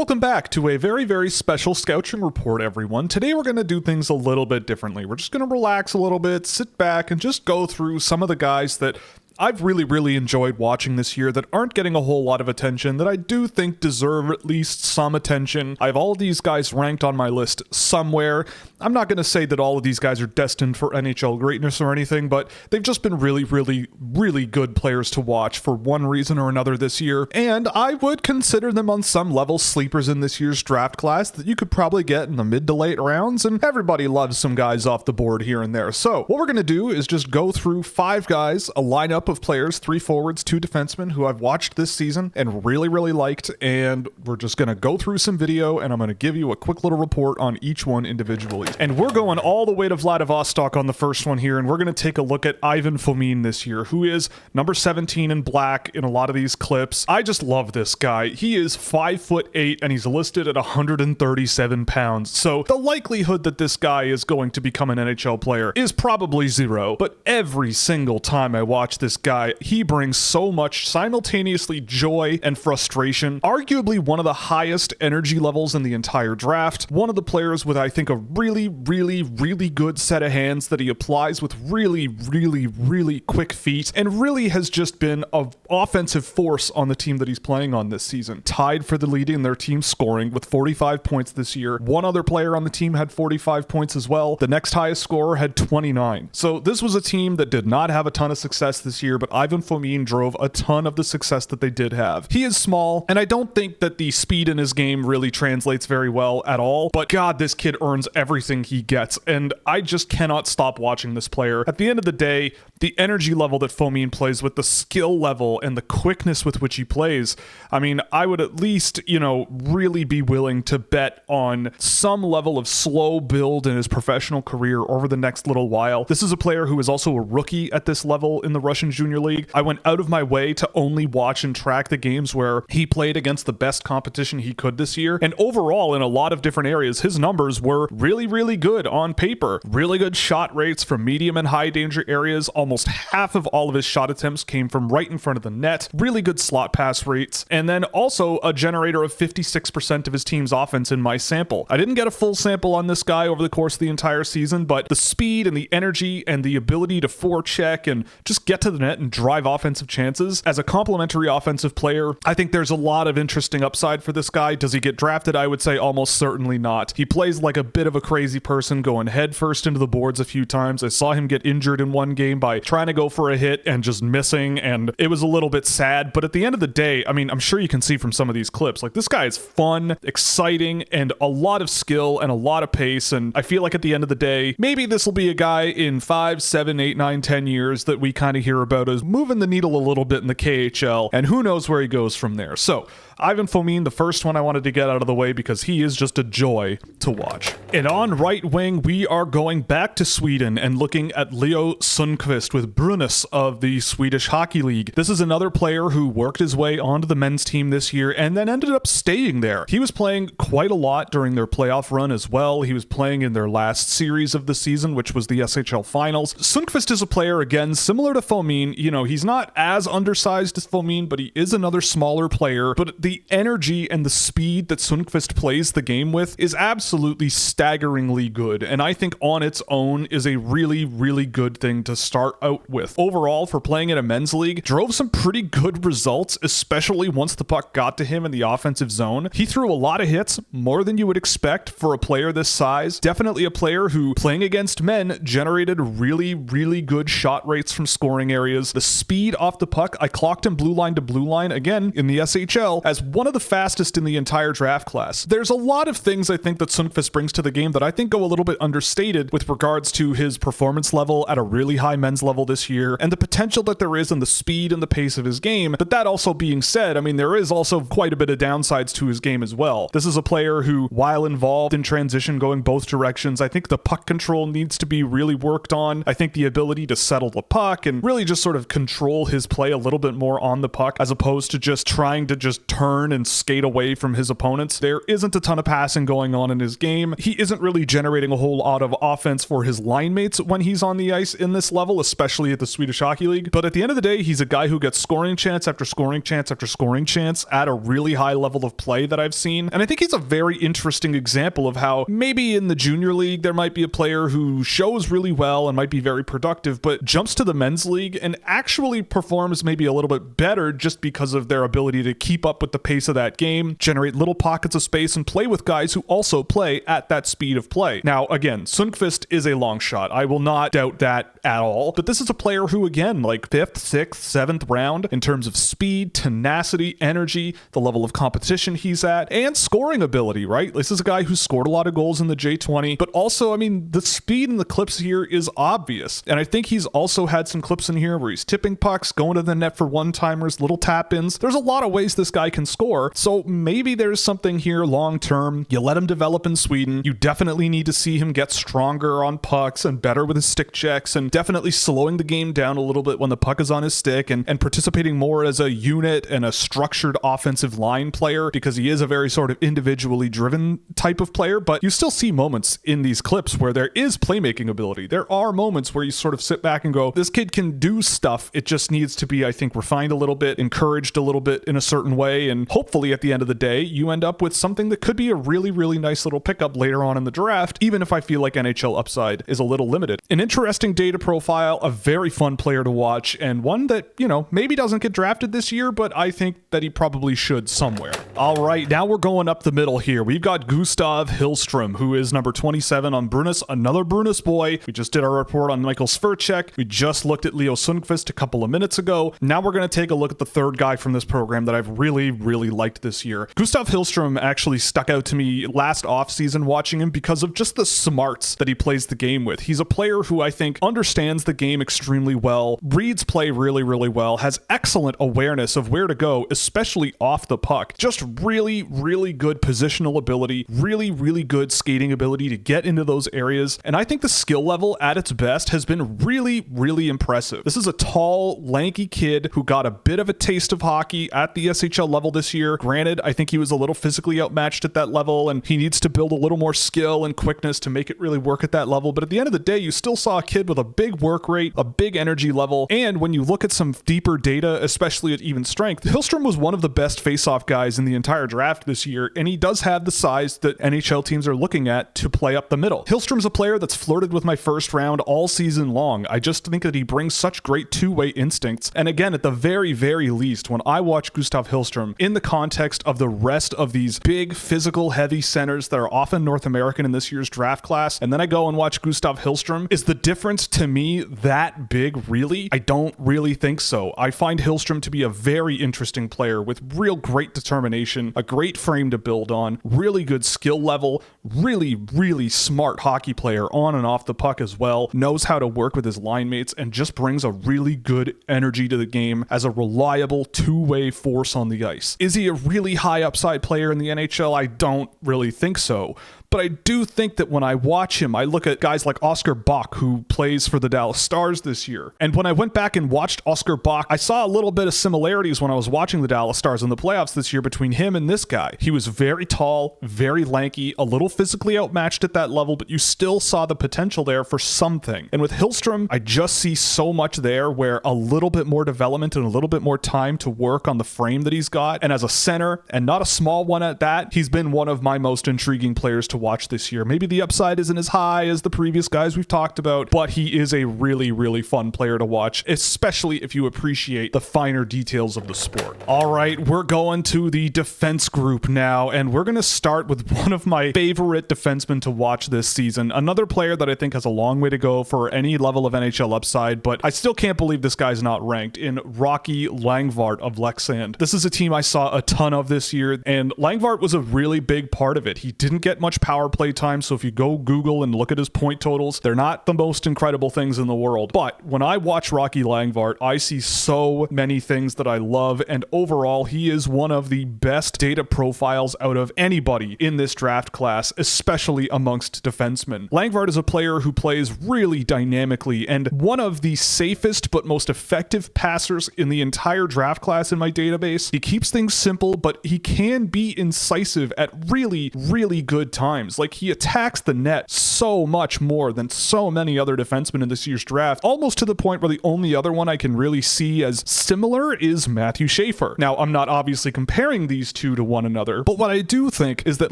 Welcome back to a very, very special Scouching report, everyone. Today we're going to do things a little bit differently. We're just going to relax a little bit, sit back, and just go through some of the guys that I've really enjoyed watching this year that aren't getting a whole lot of attention, that I do think deserve at least some attention. I have all of these guys ranked on my list somewhere. I'm not going to say that all of these guys are destined for NHL greatness or anything, but they've just been really good players to watch for one reason or another this year, and I would consider them on some level sleepers in this year's draft class that you could probably get in the mid to late rounds, and everybody loves some guys off the board here and there. So what we're going to do is just go through 5 guys, a lineup of players, 3 forwards, 2 defensemen who I've watched this season and really liked, and we're just going to go through some video and I'm going to give you a quick little report on each one individually. And we're going all the way to Vladivostok on the first one here, and we're going to take a look at Ivan Fomin this year, who is number 17 in black in a lot of these clips. I just love this guy. He is 5'8" and he's listed at 137 pounds. So the likelihood that this guy is going to become an NHL player is probably 0, but every single time I watch this guy, he brings so much simultaneously joy and frustration. Arguably one of the highest energy levels in the entire draft. One of the players with, I think, a really good set of hands that he applies with really quick feet, and really has just been an offensive force on the team that he's playing on this season. Tied for the lead in their team scoring with 45 points this year. One other player on the team had 45 points as well. The next highest scorer had 29. So this was a team that did not have a ton of success this year, but Ivan Fomin drove a ton of the success that they did have. He is small, and I don't think that the speed in his game really translates very well at all, but God, this kid earns everything he gets, and I just cannot stop watching this player. At the end of the day, the energy level that Fomin plays with, the skill level and the quickness with which he plays, I mean, I would at least, really be willing to bet on some level of slow build in his professional career over the next little while. This is a player who is also a rookie at this level in the Russian Junior League. I went out of my way to only watch and track the games where he played against the best competition he could this year, and overall in a lot of different areas, his numbers were really good on paper. Really good shot rates from medium and high danger areas. Almost half of all of his shot attempts came from right in front of the net. Really good slot pass rates, and then also a generator of 56% of his team's offense in my sample. I didn't get a full sample on this guy over the course of the entire season, but the speed and the energy and the ability to forecheck and just get to the net and drive offensive chances as a complementary offensive player, I think there's a lot of interesting upside for this guy. Does he get drafted? I would say almost certainly not. He plays like a bit of a crazy person, going head first into the boards a few times. I saw him get injured in one game by trying to go for a hit and just missing, and it was a little bit sad, but at the end of the day, I mean, I'm sure you can see from some of these clips, like, this guy is fun, exciting, and a lot of skill and a lot of pace, and I feel like at the end of the day, maybe this will be a guy in 5, 7, 8, 9, 10 years that we kind of hear about as moving the needle a little bit in the KHL, and who knows where he goes from there. So Ivan Fomin, the first one I wanted to get out of the way because he is just a joy to watch. And on right wing, we are going back to Sweden and looking at Leo Sundqvist with Brynäs of the Swedish Hockey League. This is another player who worked his way onto the men's team this year and then ended up staying there. He was playing quite a lot during their playoff run as well. He was playing in their last series of the season, which was the SHL Finals. Sundqvist is a player, again, similar to Fomin. He's not as undersized as Fomin, but he is another smaller player. But the energy and the speed that Sundqvist plays the game with is absolutely staggeringly good, and I think on its own is a really good thing to start out with. Overall, for playing in a men's league, drove some pretty good results, especially once the puck got to him in the offensive zone. He threw a lot of hits, more than you would expect for a player this size. Definitely a player who, playing against men, generated really good shot rates from scoring areas. The speed off the puck, I clocked him blue line to blue line, again, in the SHL, as one of the fastest in the entire draft class. There's a lot of things I think that Sundqvist brings to the game that I think go a little bit understated with regards to his performance level at a really high men's level this year, and the potential that there is in the speed and the pace of his game. But that also being said, I mean, there is also quite a bit of downsides to his game as well. This is a player who, while involved in transition going both directions, I think the puck control needs to be really worked on. I think the ability to settle the puck and really just just sort of control his play a little bit more on the puck as opposed to just trying to just turn and skate away from his opponents. There isn't a ton of passing going on in his game. He isn't really generating a whole lot of offense for his line mates when he's on the ice in this level, especially at the Swedish Hockey League. But at the end of the day, he's a guy who gets scoring chance after scoring chance after scoring chance at a really high level of play that I've seen. And I think he's a very interesting example of how maybe in the junior league there might be a player who shows really well and might be very productive, but jumps to the men's league and actually performs maybe a little bit better just because of their ability to keep up with the pace of that game, generate little pockets of space, and play with guys who also play at that speed of play. Now, again, Sundqvist is a long shot. I will not doubt that at all, but this is a player who, again, like 5th, 6th, 7th round in terms of speed, tenacity, energy, the level of competition he's at, and scoring ability, right? This is a guy who scored a lot of goals in the J20, but also, I mean, the speed in the clips here is obvious. And I think he's also had some clips in here where he's tipping pucks, going to the net for one-timers, little tap-ins. There's a lot of ways this guy can score, so maybe there's something here long-term. You let him develop in Sweden. You definitely need to see him get stronger on pucks and better with his stick checks, and definitely slowing the game down a little bit when the puck is on his stick, and participating more as a unit and a structured offensive line player, because he is a very sort of individually driven type of player. But you still see moments in these clips where there is playmaking ability. There are moments where you sort of sit back and go, this kid can do stuff. It just needs to be, I think, refined a little bit, encouraged a little bit in a certain way, and hopefully at the end of the day, you end up with something that could be a really, really nice little pickup later on in the draft, even if I feel like NHL upside is a little limited. An interesting data profile, a very fun player to watch, and one that, you know, maybe doesn't get drafted this year, but I think that he probably should somewhere. All right, now we're going up the middle here. We've got Gustav Hillström, who is number 27 on Brunus, another Brunus boy. We just did our report on Michael Sverchek. We just looked at Leo Sundqvist a couple of minutes ago. Now we're going to take a look at the third guy from this program that I've really, really liked this year. Gustav Hillström actually stuck out to me last offseason watching him because of just the smarts that he plays the game with. He's a player who I think understands the game extremely well, reads play really, really well, has excellent awareness of where to go, especially off the puck. Just really, really good positional ability, really, really good skating ability to get into those areas. And I think the skill level at its best has been really, really impressive. This is a tall, lanky kid who got a bit of a taste of hockey at the SHL level this year. Granted, I think he was a little physically outmatched at that level, and he needs to build a little more skill and quickness to make it really work at that level. But at the end of the day, you still saw a kid with a big work rate, a big energy level, and when you look at some deeper data, especially at even strength, Hillström was one of the best face-off guys in the entire draft this year, and he does have the size that NHL teams are looking at to play up the middle. Hillström's a player that's flirted with my first round all season long. I just think that he brings such great two-way instincts. And again, at the very, very least, when I watch Gustav Hillström in the context of the rest of these big, physical, heavy centers that are often North American in this year's draft class, and then I go and watch Gustav Hillström, is the difference to me that big, really? I don't really think so. I find Hillström to be a very interesting player with real great determination, a great frame to build on, really good skill level, really, really smart hockey player on and off the puck as well, knows how to work with his line mates, and just brings a really good energy to the game as a reliable two-way force on the ice. Is he a really high upside player in the NHL? I don't really think so. But I do think that when I watch him, I look at guys like Oscar Bach, who plays for the Dallas Stars this year. And when I went back and watched Oscar Bach, I saw a little bit of similarities when I was watching the Dallas Stars in the playoffs this year between him and this guy. He was very tall, very lanky, a little physically outmatched at that level, but you still saw the potential there for something. And with Hillström, I just see so much there where a little bit more development and a little bit more time to work on the frame that he's got. And as a center, and not a small one at that, he's been one of my most intriguing players to watch this year. Maybe the upside isn't as high as the previous guys we've talked about, but he is a really, really fun player to watch, especially if you appreciate the finer details of the sport. All right, we're going to the defense group now, and we're going to start with one of my favorite defensemen to watch this season. Another player that I think has a long way to go for any level of NHL upside, but I still can't believe this guy's not ranked, in Rocky Langvardt of Leksand. This is a team I saw a ton of this year, and Langvardt was a really big part of it. He didn't get much power play time, so if you go Google and look at his point totals, they're not the most incredible things in the world. But when I watch Rocky Langvardt, I see so many things that I love, and overall, he is one of the best data profiles out of anybody in this draft class, especially amongst defensemen. Langvardt is a player who plays really dynamically, and one of the safest but most effective passers in the entire draft class in my database. He keeps things simple, but he can be incisive at really, really good times. Like, he attacks the net so much more than so many other defensemen in this year's draft, almost to the point where the only other one I can really see as similar is Matthew Schaefer. Now, I'm not obviously comparing these two to one another, but what I do think is that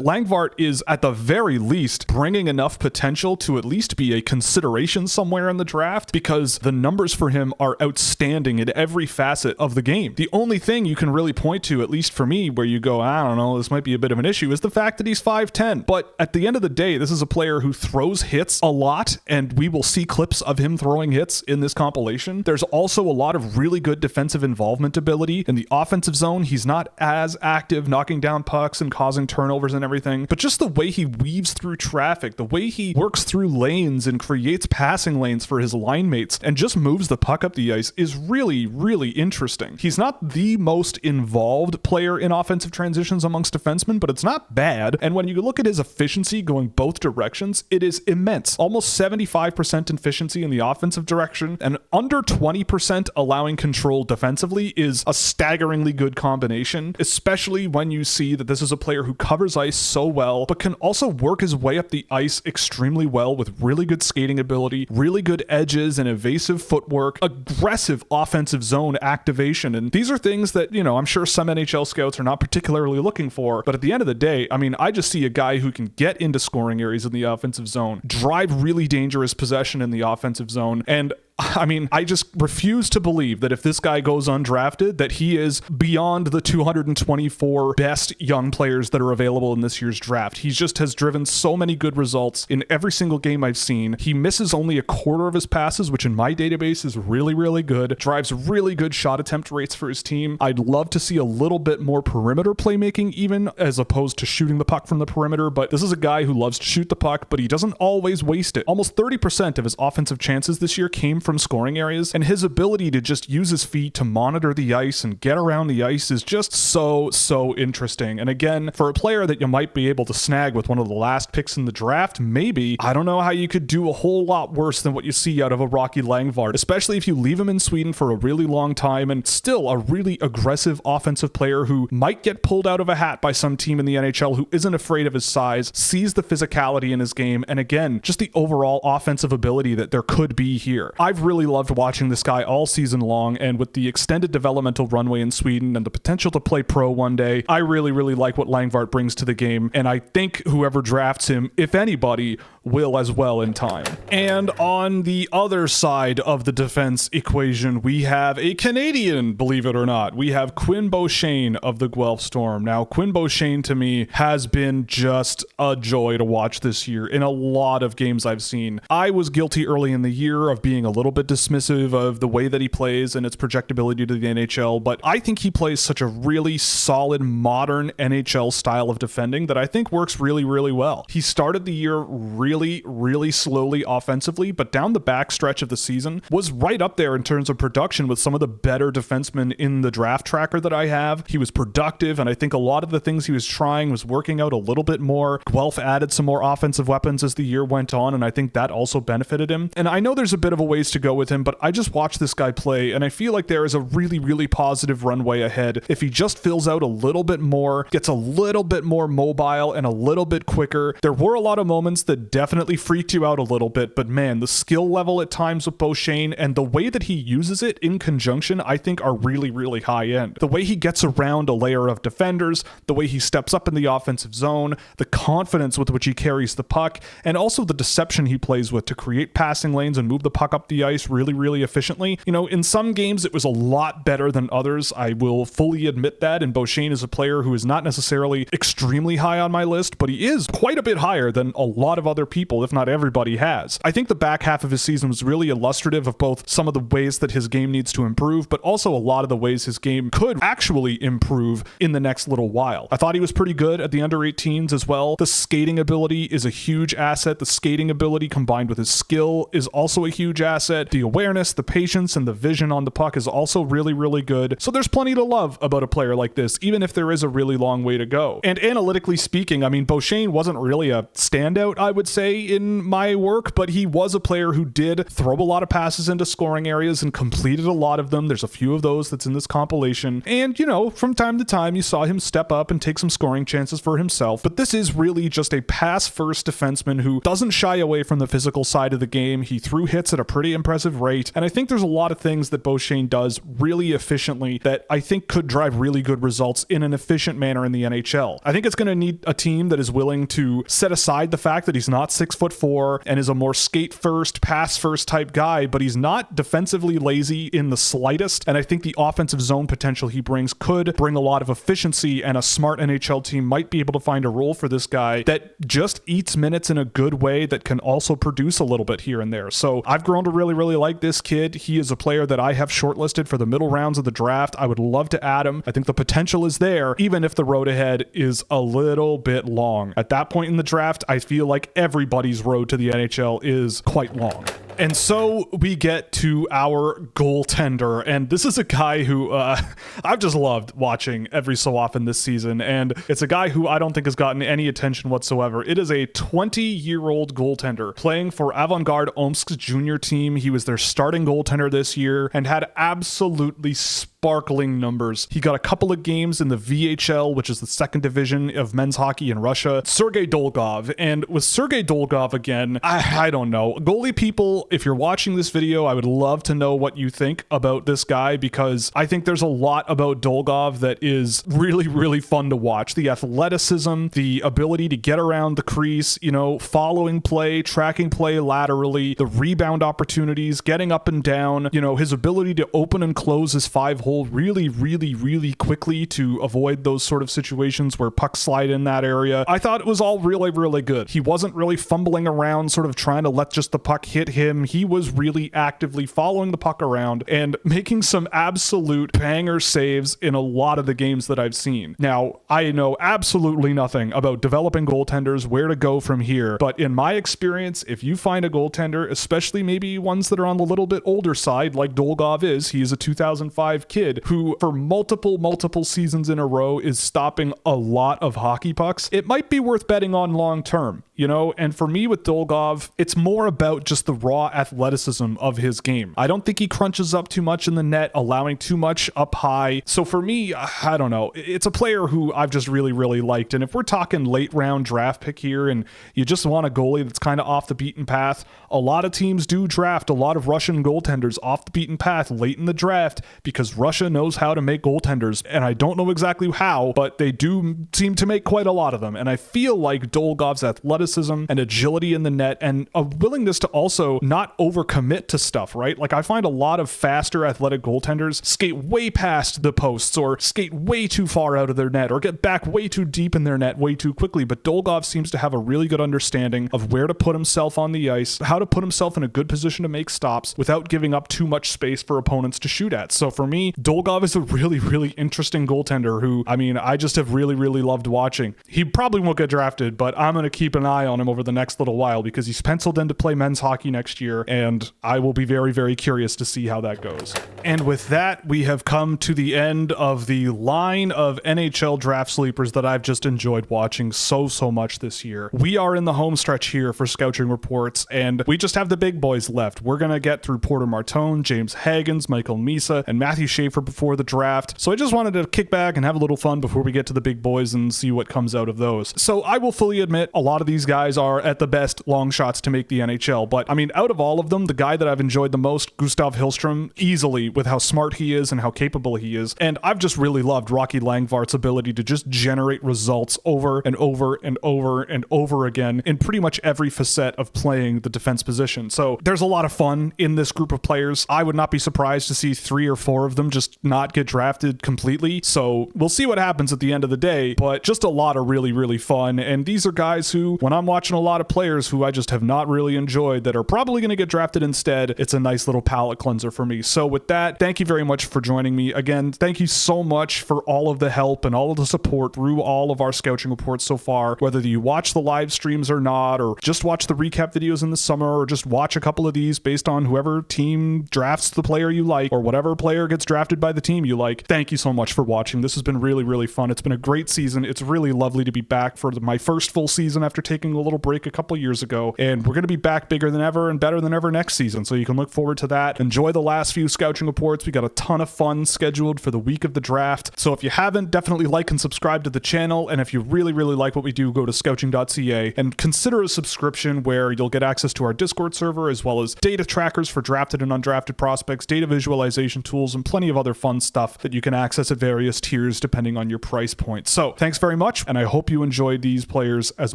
Langvardt is at the very least bringing enough potential to at least be a consideration somewhere in the draft, because the numbers for him are outstanding in every facet of the game. The only thing you can really point to, at least for me, where you go, I don't know, this might be a bit of an issue, is the fact that he's 5'10". But at the end of the day, this is a player who throws hits a lot, and we will see clips of him throwing hits in this compilation. There's also a lot of really good defensive involvement ability. In the offensive zone, he's not as active knocking down pucks and causing turnovers and everything, but just the way he weaves through traffic, the way he works through lanes and creates passing lanes for his line mates and just moves the puck up the ice is really, really interesting. He's not the most involved player in offensive transitions amongst defensemen, but it's not bad. And when you look at his efficiency going both directions, it is immense. Almost 75% efficiency in the offensive direction and under 20% allowing control defensively is a staggeringly good combination, especially when you see that this is a player who covers ice so well, but can also work his way up the ice extremely well with really good skating ability, really good edges and evasive footwork, aggressive offensive zone activation. And these are things that, you know, I'm sure some NHL scouts are not particularly looking for, but at the end of the day, I mean, I just see a guy who can get into scoring areas in the offensive zone, drive really dangerous possession in the offensive zone, and I mean, I just refuse to believe that if this guy goes undrafted, that he is beyond the 224 best young players that are available in this year's draft. He just has driven so many good results in every single game I've seen. He misses only a quarter of his passes, which in my database is really, really good. Drives really good shot attempt rates for his team. I'd love to see a little bit more perimeter playmaking even, as opposed to shooting the puck from the perimeter, but this is a guy who loves to shoot the puck, but he doesn't always waste it. Almost 30% of his offensive chances this year came from scoring areas, and his ability to just use his feet to monitor the ice and get around the ice is just so interesting. And again, for a player that you might be able to snag with one of the last picks in the draft, maybe, I don't know how you could do a whole lot worse than what you see out of a Rocky Langvardt, especially if you leave him in Sweden for a really long time and still a really aggressive offensive player who might get pulled out of a hat by some team in the NHL who isn't afraid of his size, sees the physicality in his game, and again, just the overall offensive ability that there could be here. I've really loved watching this guy all season long, and with the extended developmental runway in Sweden and the potential to play pro one day, I really like what Langvardt brings to the game, and I think whoever drafts him, if anybody, will as well in time. And on the other side of the defense equation, we have a Canadian, believe it or not. We have Quinn Beauchesne of the Guelph Storm. Now, Quinn Beauchesne to me has been just a joy to watch this year in a lot of games I've seen. I was guilty early in the year of being a little bit dismissive of the way that he plays and its projectability to the NHL, but I think he plays such a really solid, modern NHL style of defending that I think works really well. He started the year really slowly offensively, but down the back stretch of the season was right up there in terms of production with some of the better defensemen in the draft tracker that I have. He was productive, and I think a lot of the things he was trying was working out a little bit more. Guelph added some more offensive weapons as the year went on, and I think that also benefited him. And I know there's a bit of a ways to go with him, but I just watched this guy play, and I feel like there is a really positive runway ahead if he just fills out a little bit more, gets a little bit more mobile and a little bit quicker. There were a lot of moments that definitely freaked you out a little bit, but man, the skill level at times with Beauchesne and the way that he uses it in conjunction, I think are really high end. The way he gets around a layer of defenders, the way he steps up in the offensive zone, the confidence with which he carries the puck, and also the deception he plays with to create passing lanes and move the puck up the ice really, really efficiently. You know, in some games it was a lot better than others. I will fully admit that, and Beauchesne is a player who is not necessarily extremely high on my list, but he is quite a bit higher than a lot of other people, if not everybody has. I think the back half of his season was really illustrative of both some of the ways that his game needs to improve, but also a lot of the ways his game could actually improve in the next little while. I thought he was pretty good at the under 18s as well. The skating ability is a huge asset. The skating ability combined with his skill is also a huge asset. The awareness, the patience, and the vision on the puck is also really, really good. So there's plenty to love about a player like this, even if there is a really long way to go. And analytically speaking, I mean, Beauchesne wasn't really a standout, I would say, in my work, but he was a player who did throw a lot of passes into scoring areas and completed a lot of them. There's a few of those that's in this compilation. And, you know, from time to time, you saw him step up and take some scoring chances for himself. But this is really just a pass-first defenseman who doesn't shy away from the physical side of the game. He threw hits at a pretty impressive rate. And I think there's a lot of things that Beauchesne does really efficiently that I think could drive really good results in an efficient manner in the NHL. I think it's going to need a team that is willing to set aside the fact that he's not 6'4" and is a more skate first, pass first type guy, but he's not defensively lazy in the slightest. And I think the offensive zone potential he brings could bring a lot of efficiency, and a smart NHL team might be able to find a role for this guy that just eats minutes in a good way that can also produce a little bit here and there. So I've grown to really, really like this kid. He is a player that I have shortlisted for the middle rounds of the draft. I would love to add him. I think the potential is there, even if the road ahead is a little bit long. At that point in the draft, I feel like everybody's road to the NHL is quite long. And so we get to our goaltender, and this is a guy who I've just loved watching every so often this season, and it's a guy who I don't think has gotten any attention whatsoever. It is a 20-year-old goaltender playing for Avant-Garde Omsk's junior team. He was their starting goaltender this year and had absolutely sparkling numbers. He got a couple of games in the VHL, which is the second division of men's hockey in Russia. Sergei Dolgov, and with Sergei Dolgov again, I don't know. Goalie people, if you're watching this video, I would love to know what you think about this guy, because I think there's a lot about Dolgov that is really, really fun to watch. The athleticism, the ability to get around the crease, you know, following play, tracking play laterally, the rebound opportunities, getting up and down, you know, his ability to open and close his 5-hole really, really, really quickly to avoid those sort of situations where pucks slide in that area. I thought it was all really, really good. He wasn't really fumbling around, sort of trying to let just the puck hit him. He was really actively following the puck around and making some absolute banger saves in a lot of the games that I've seen. Now, I know absolutely nothing about developing goaltenders, where to go from here, but in my experience, if you find a goaltender, especially maybe ones that are on the little bit older side, like Dolgov is, he is a 2005 kid who for multiple seasons in a row is stopping a lot of hockey pucks, it might be worth betting on long term, you know? And for me with Dolgov, it's more about just the raw athleticism of his game. I don't think he crunches up too much in the net, allowing too much up high. So for me, I don't know. It's a player who I've just really, really liked. And if we're talking late round draft pick here and you just want a goalie that's kind of off the beaten path, a lot of teams do draft a lot of Russian goaltenders off the beaten path late in the draft because Russia knows how to make goaltenders. And I don't know exactly how, but they do seem to make quite a lot of them. And I feel like Dolgov's athleticism and agility in the net and a willingness to also not overcommit to stuff, right? Like I find a lot of faster athletic goaltenders skate way past the posts or skate way too far out of their net or get back way too deep in their net way too quickly. But Dolgov seems to have a really good understanding of where to put himself on the ice, how to put himself in a good position to make stops without giving up too much space for opponents to shoot at. So for me, Dolgov is a really, really interesting goaltender who, I mean, I just have really, really loved watching. He probably won't get drafted, but I'm going to keep an eye on him over the next little while because he's penciled in to play men's hockey next year, and I will be very, very curious to see how that goes. And with that, we have come to the end of the line of NHL draft sleepers that I've just enjoyed watching so much this year. We are in the home stretch here for Scouching Reports, and we just have the big boys left. We're going to get through Porter Martone, James Haggins, Michael Misa, and Matthew Schaefer before the draft. So I just wanted to kick back and have a little fun before we get to the big boys and see what comes out of those. So I will fully admit a lot of these guys are at the best long shots to make the NHL, but I mean, out out of all of them, the guy that I've enjoyed the most, Gustav Hillström, easily, with how smart he is and how capable he is. And I've just really loved Rocky Langvardt's ability to just generate results over and over and over and over again in pretty much every facet of playing the defense position. So there's a lot of fun in this group of players. I would not be surprised to see 3 or 4 of them just not get drafted completely. So we'll see what happens at the end of the day, but just a lot of really, really fun. And these are guys who, when I'm watching a lot of players who I just have not really enjoyed that are probably going to get drafted instead, it's a nice little palate cleanser for me. So with that, thank you very much for joining me. Again, thank you so much for all of the help and all of the support through all of our scouting reports so far, whether you watch the live streams or not, or just watch the recap videos in the summer, or just watch a couple of these based on whoever team drafts the player you like, or whatever player gets drafted by the team you like. Thank you so much for watching. This has been really, really fun. It's been a great season. It's really lovely to be back for my first full season after taking a little break a couple years ago, and we're going to be back bigger than ever and better than ever next season, so you can look forward to that. Enjoy the last few scouting reports. We got a ton of fun scheduled for the week of the draft, so if you haven't, definitely like and subscribe to the channel, and if you really, really like what we do, go to scouching.ca and consider a subscription where you'll get access to our Discord server, as well as data trackers for drafted and undrafted prospects, data visualization tools, and plenty of other fun stuff that you can access at various tiers depending on your price point. So thanks very much, and I hope you enjoyed these players as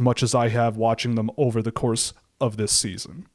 much as I have watching them over the course of this season.